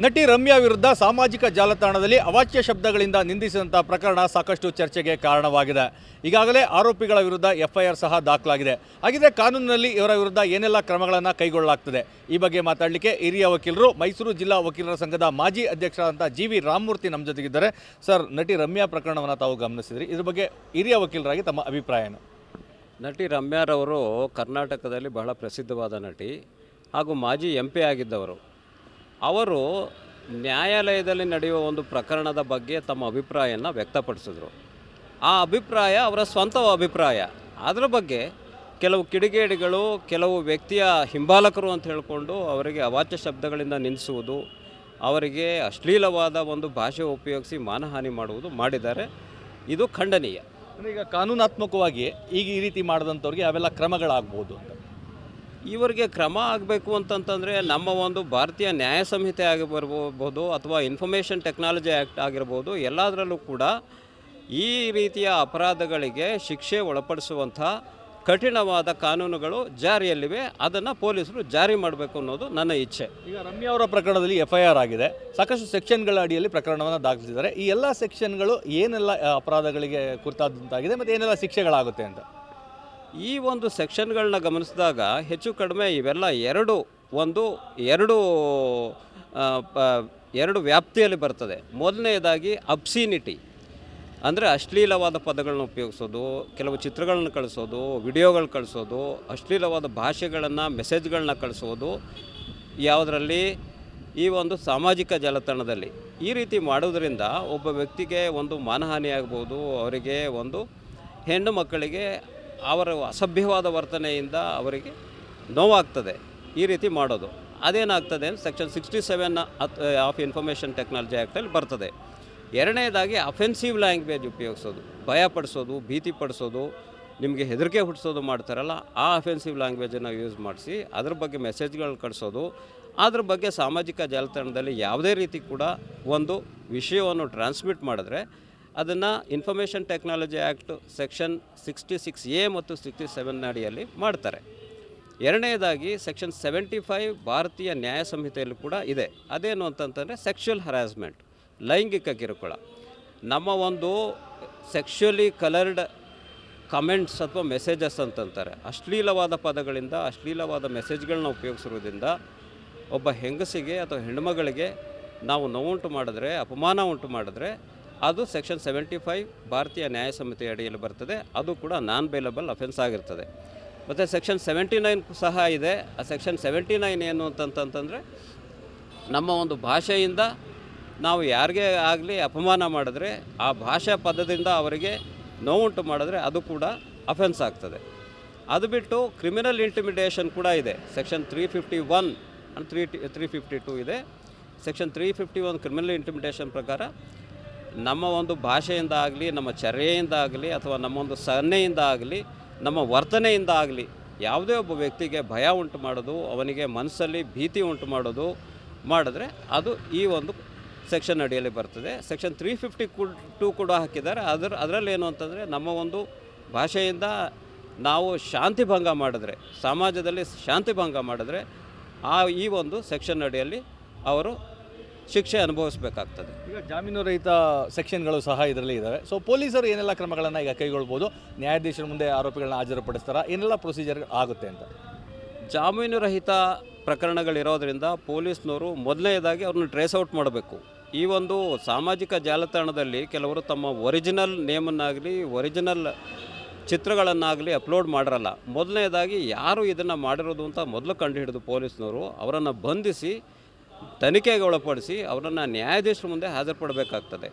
ನಟಿ ರಮ್ಯಾ ವಿರುದ್ಧ ಸಾಮಾಜಿಕ ಜಾಲತಾಣದಲ್ಲಿ ಅವಾಚ್ಯ ಶಬ್ದಗಳಿಂದ ನಿಂದಿಸಿದಂಥ ಪ್ರಕರಣ ಸಾಕಷ್ಟು ಚರ್ಚೆಗೆ ಕಾರಣವಾಗಿದೆ. ಈಗಾಗಲೇ ಆರೋಪಿಗಳ ವಿರುದ್ಧ ಎಫ್ಐಆರ್ ಸಹ ದಾಖಲಾಗಿದೆ. ಹಾಗಿದ್ರೆ ಕಾನೂನಿನಲ್ಲಿ ಇವರ ವಿರುದ್ಧ ಏನೆಲ್ಲ ಕ್ರಮಗಳನ್ನು ಕೈಗೊಳ್ಳಲಾಗ್ತದೆ ಈ ಬಗ್ಗೆ ಮಾತಾಡಲಿಕ್ಕೆ ಹಿರಿಯ ವಕೀಲರು, ಮೈಸೂರು ಜಿಲ್ಲಾ ವಕೀಲರ ಸಂಘದ ಮಾಜಿ ಅಧ್ಯಕ್ಷರಾದಂಥ ಜಿ.ವಿ. ರಾಮಮೂರ್ತಿ ನಮ್ಮ ಜೊತೆಗಿದ್ದಾರೆ. ಸರ್, ನಟಿ ರಮ್ಯಾ ಪ್ರಕರಣವನ್ನು ತಾವು ಗಮನಿಸಿದ್ರಿ, ಇದ್ರ ಬಗ್ಗೆ ಹಿರಿಯ ವಕೀಲರಾಗಿ ತಮ್ಮ ಅಭಿಪ್ರಾಯ ಏನು? ನಟಿ ರಮ್ಯಾರವರು ಕರ್ನಾಟಕದಲ್ಲಿ ಬಹಳ ಪ್ರಸಿದ್ಧವಾದ ನಟಿ ಹಾಗೂ ಮಾಜಿ MP ಆಗಿದ್ದವರು. ಅವರು ನ್ಯಾಯಾಲಯದಲ್ಲಿ ನಡೆಯುವ ಒಂದು ಪ್ರಕರಣದ ಬಗ್ಗೆ ತಮ್ಮ ಅಭಿಪ್ರಾಯವನ್ನು ವ್ಯಕ್ತಪಡಿಸಿದ್ರು. ಆ ಅಭಿಪ್ರಾಯ ಅವರ ಸ್ವಂತ ಅಭಿಪ್ರಾಯ. ಅದರ ಬಗ್ಗೆ ಕೆಲವು ಕಿಡಿಗೇಡಿಗಳು, ಕೆಲವು ವ್ಯಕ್ತಿಯ ಹಿಂಬಾಲಕರು ಅಂತ ಹೇಳಿಕೊಂಡು ಅವರಿಗೆ ಅವಾಚ್ಯ ಶಬ್ದಗಳಿಂದ ನಿಲ್ಲಿಸುವುದು, ಅವರಿಗೆ ಅಶ್ಲೀಲವಾದ ಒಂದು ಭಾಷೆ ಉಪಯೋಗಿಸಿ ಮಾನಹಾನಿ ಮಾಡಿದ್ದಾರೆ. ಇದು ಖಂಡನೀಯ. ಈಗ ಕಾನೂನಾತ್ಮಕವಾಗಿ ಈಗ ಈ ರೀತಿ ಮಾಡಿದಂಥವ್ರಿಗೆ ಅವೆಲ್ಲ ಕ್ರಮಗಳಾಗ್ಬೋದು ಅಂತ. ಇವರಿಗೆ ಕ್ರಮ ಆಗಬೇಕು ಅಂತಂತಂದರೆ ನಮ್ಮ ಒಂದು ಭಾರತೀಯ ನ್ಯಾಯ ಸಂಹಿತೆ ಆಗಿರ್ಬೋದು ಅಥವಾ ಇನ್ಫಾರ್ಮೇಷನ್ ಟೆಕ್ನಾಲಜಿ ಆ್ಯಕ್ಟ್ ಆಗಿರ್ಬೋದು, ಎಲ್ಲದರಲ್ಲೂ ಕೂಡ ಈ ರೀತಿಯ ಅಪರಾಧಗಳಿಗೆ ಶಿಕ್ಷೆ ಒಳಪಡಿಸುವಂಥ ಕಠಿಣವಾದ ಕಾನೂನುಗಳು ಜಾರಿಯಲ್ಲಿವೆ. ಅದನ್ನು ಪೊಲೀಸರು ಜಾರಿ ಮಾಡಬೇಕು ಅನ್ನೋದು ನನ್ನ ಇಚ್ಛೆ. ಈಗ ರಮ್ಯಾ ಅವರ ಪ್ರಕರಣದಲ್ಲಿ FIR ಆಗಿದೆ, ಸಾಕಷ್ಟು ಸೆಕ್ಷನ್ಗಳ ಅಡಿಯಲ್ಲಿ ಪ್ರಕರಣವನ್ನು ದಾಖಲಿಸಿದ್ದಾರೆ. ಈ ಎಲ್ಲ ಸೆಕ್ಷನ್ಗಳು ಏನೆಲ್ಲ ಅಪರಾಧಗಳಿಗೆ ಕುರಿತಾದಂತಾಗಿದೆ ಮತ್ತು ಏನೆಲ್ಲ ಶಿಕ್ಷೆಗಳಾಗುತ್ತೆ ಅಂತ? ಈ ಒಂದು ಸೆಕ್ಷನ್ಗಳನ್ನ ಗಮನಿಸಿದಾಗ ಹೆಚ್ಚು ಕಡಿಮೆ ಇವೆಲ್ಲ ಎರಡು ವ್ಯಾಪ್ತಿಯಲ್ಲಿ ಬರ್ತದೆ. ಮೊದಲನೇದಾಗಿ ಅಬ್ಸಿನಿಟಿ ಅಂದರೆ ಅಶ್ಲೀಲವಾದ ಪದಗಳನ್ನ ಉಪಯೋಗಿಸೋದು, ಕೆಲವು ಚಿತ್ರಗಳನ್ನು ಕಳಿಸೋದು, ವಿಡಿಯೋಗಳು ಕಳಿಸೋದು, ಅಶ್ಲೀಲವಾದ ಭಾಷೆಗಳನ್ನು, ಮೆಸೇಜ್ಗಳನ್ನ ಕಳಿಸೋದು, ಯಾವುದರಲ್ಲಿ ಈ ಒಂದು ಸಾಮಾಜಿಕ ಜಾಲತಾಣದಲ್ಲಿ ಈ ರೀತಿ ಮಾಡೋದರಿಂದ ಒಬ್ಬ ವ್ಯಕ್ತಿಗೆ ಒಂದು ಮಾನಹಾನಿ ಆಗ್ಬೋದು, ಅವರಿಗೆ ಒಂದು ಹೆಣ್ಣು ಮಕ್ಕಳಿಗೆ ಅವರ ಅಸಭ್ಯವಾದ ವರ್ತನೆಯಿಂದ ಅವರಿಗೆ ನೋವಾಗ್ತದೆ ಈ ರೀತಿ ಮಾಡೋದು. ಅದೇನಾಗ್ತದೆ ಅಂತ ಸೆಕ್ಷನ್ 67 ಆಫ್ ಇನ್ಫಾರ್ಮೇಷನ್ ಟೆಕ್ನಾಲಜಿ ಆ್ಯಕ್ಟಲ್ಲಿ ಬರ್ತದೆ. ಎರಡನೇದಾಗಿ ಅಫೆನ್ಸಿವ್ ಲ್ಯಾಂಗ್ವೇಜ್ ಉಪಯೋಗಿಸೋದು, ಭಯಪಡಿಸೋದು, ಭೀತಿ ಪಡಿಸೋದು, ನಿಮಗೆ ಹೆದರಿಕೆ ಹುಟ್ಟಿಸೋದು ಮಾಡ್ತಾರಲ್ಲ, ಆ ಅಫೆನ್ಸಿವ್ ಲ್ಯಾಂಗ್ವೇಜನ್ನು ಯೂಸ್ ಮಾಡಿಸಿ ಅದ್ರ ಬಗ್ಗೆ ಮೆಸೇಜ್ಗಳನ್ನ ಕಳಿಸೋದು. ಅದ್ರ ಬಗ್ಗೆ ಸಾಮಾಜಿಕ ಜಾಲತಾಣದಲ್ಲಿ ಯಾವುದೇ ರೀತಿ ಕೂಡ ಒಂದು ವಿಷಯವನ್ನು ಟ್ರಾನ್ಸ್ಮಿಟ್ ಮಾಡಿದ್ರೆ ಅದನ್ನು information technology act section 66A ಮತ್ತು 67 ಅಡಿಯಲ್ಲಿ ಮಾಡ್ತಾರೆ. ಎರಡನೇದಾಗಿ ಸೆಕ್ಷನ್ 75 ಭಾರತೀಯ ನ್ಯಾಯ ಸಂಹಿತೆಯಲ್ಲೂ ಕೂಡ ಇದೆ. ಅದೇನು ಅಂತಂತಂದರೆ ಸೆಕ್ಷುವಲ್ ಹರಾಸ್ಮೆಂಟ್, ಲೈಂಗಿಕ ಕಿರುಕುಳ. ನಮ್ಮ ಒಂದು ಸೆಕ್ಷುವಲಿ ಕಲರ್ಡ್ ಕಮೆಂಟ್ಸ್ ಅಥವಾ ಮೆಸೇಜಸ್ ಅಂತಂತಾರೆ, ಅಶ್ಲೀಲವಾದ ಪದಗಳಿಂದ ಅಶ್ಲೀಲವಾದ ಮೆಸೇಜ್ಗಳನ್ನ ಉಪಯೋಗಿಸಿರೋದ್ರಿಂದ ಒಬ್ಬ ಹೆಂಗಸಿಗೆ ಅಥವಾ ಹೆಣ್ಮಗಳಿಗೆ ನಾವು ನೋವುಂಟು ಮಾಡಿದ್ರೆ, ಅಪಮಾನ ಉಂಟು ಮಾಡಿದ್ರೆ ಅದು ಸೆಕ್ಷನ್ 75 ಭಾರತೀಯ ನ್ಯಾಯ ಸಂಹಿತೆ ಅಡಿಯಲ್ಲಿ ಬರ್ತದೆ. ಅದು ಕೂಡ ನಾನ್ ಬೇಲಬಲ್ ಅಫೆನ್ಸ್ ಆಗಿರ್ತದೆ. ಮತ್ತು ಸೆಕ್ಷನ್ 79 ಸಹ ಇದೆ. ಆ ಸೆಕ್ಷನ್ 79 ಏನು ಅಂತಂತಂದರೆ ನಮ್ಮ ಒಂದು ಭಾಷೆಯಿಂದ ನಾವು ಯಾರಿಗೇ ಆಗಲಿ ಅಪಮಾನ ಮಾಡಿದ್ರೆ, ಆ ಭಾಷಾ ಪದದಿಂದ ಅವರಿಗೆ ನೋವುಂಟು ಮಾಡಿದ್ರೆ ಅದು ಕೂಡ ಅಫೆನ್ಸ್ ಆಗ್ತದೆ. ಅದು ಬಿಟ್ಟು ಕ್ರಿಮಿನಲ್ ಇಂಟಿಮಿಡೇಷನ್ ಕೂಡ ಇದೆ. ಸೆಕ್ಷನ್ 351 ಅಂಡ್ 352 ಇದೆ. ಸೆಕ್ಷನ್ 351 ಕ್ರಿಮಿನಲ್ ಇಂಟಿಮಿಡೇಷನ್ ಪ್ರಕಾರ ನಮ್ಮ ಒಂದು ಭಾಷೆಯಿಂದ ಆಗಲಿ, ನಮ್ಮ ಚರ್ಯೆಯಿಂದ ಆಗಲಿ, ಅಥವಾ ನಮ್ಮ ಒಂದು ಸನ್ನೆಯಿಂದ ಆಗಲಿ, ನಮ್ಮ ವರ್ತನೆಯಿಂದ ಆಗಲಿ ಯಾವುದೇ ಒಬ್ಬ ವ್ಯಕ್ತಿಗೆ ಭಯ ಉಂಟು ಮಾಡೋದು, ಅವನಿಗೆ ಮನಸ್ಸಲ್ಲಿ ಭೀತಿ ಉಂಟು ಮಾಡೋದು ಮಾಡಿದ್ರೆ ಅದು ಈ ಒಂದು ಸೆಕ್ಷನ್ ಅಡಿಯಲ್ಲಿ ಬರ್ತದೆ. ಸೆಕ್ಷನ್ 352 ಕೂಡ ಹಾಕಿದ್ದಾರೆ. ಅದರಲ್ಲೇನು ಅಂತಂದರೆ ನಮ್ಮ ಒಂದು ಭಾಷೆಯಿಂದ ನಾವು ಶಾಂತಿ ಭಂಗ ಮಾಡಿದ್ರೆ, ಸಮಾಜದಲ್ಲಿ ಶಾಂತಿ ಭಂಗ ಮಾಡಿದ್ರೆ ಈ ಒಂದು ಸೆಕ್ಷನ್ ಅಡಿಯಲ್ಲಿ ಅವರು ಶಿಕ್ಷೆ ಅನುಭವಿಸಬೇಕಾಗ್ತದೆ. ಈಗ ಜಾಮೀನು ರಹಿತ ಸೆಕ್ಷನ್ಗಳು ಸಹ ಇದರಲ್ಲಿ ಇದ್ದಾವೆ. ಸೊ ಪೊಲೀಸರು ಏನೆಲ್ಲ ಕ್ರಮಗಳನ್ನು ಈಗ ಕೈಗೊಳ್ಬೋದು? ನ್ಯಾಯಾಧೀಶರ ಮುಂದೆ ಆರೋಪಿಗಳನ್ನ ಹಾಜರುಪಡಿಸ್ತಾರಾ? ಏನೆಲ್ಲ ಪ್ರೊಸೀಜರ್ ಆಗುತ್ತೆ ಅಂತ? ಜಾಮೀನು ರಹಿತ ಪ್ರಕರಣಗಳಿರೋದರಿಂದ ಪೊಲೀಸ್ನವರು ಮೊದಲನೇದಾಗಿ ಅವ್ರನ್ನ ಟ್ರೇಸ್ ಔಟ್ ಮಾಡಬೇಕು. ಈ ಒಂದು ಸಾಮಾಜಿಕ ಜಾಲತಾಣದಲ್ಲಿ ಕೆಲವರು ತಮ್ಮ ಒರಿಜಿನಲ್ ನೇಮನ್ನಾಗಲಿ, ಒರಿಜಿನಲ್ ಚಿತ್ರಗಳನ್ನಾಗಲಿ ಅಪ್ಲೋಡ್ ಮಾಡಿರಲ್ಲ. ಮೊದಲನೇದಾಗಿ ಯಾರು ಇದನ್ನು ಮಾಡಿರೋದು ಅಂತ ಮೊದಲು ಕಂಡುಹಿಡಿದು ಪೊಲೀಸ್ನವರು ಅವರನ್ನು ಬಂಧಿಸಿ ತನಿಖೆಗೆ ಒಳಪಡಿಸಿ ಅವರನ್ನು ನ್ಯಾಯಾಧೀಶರ ಮುಂದೆ ಹಾಜರುಪಡಬೇಕಾಗ್ತದೆ.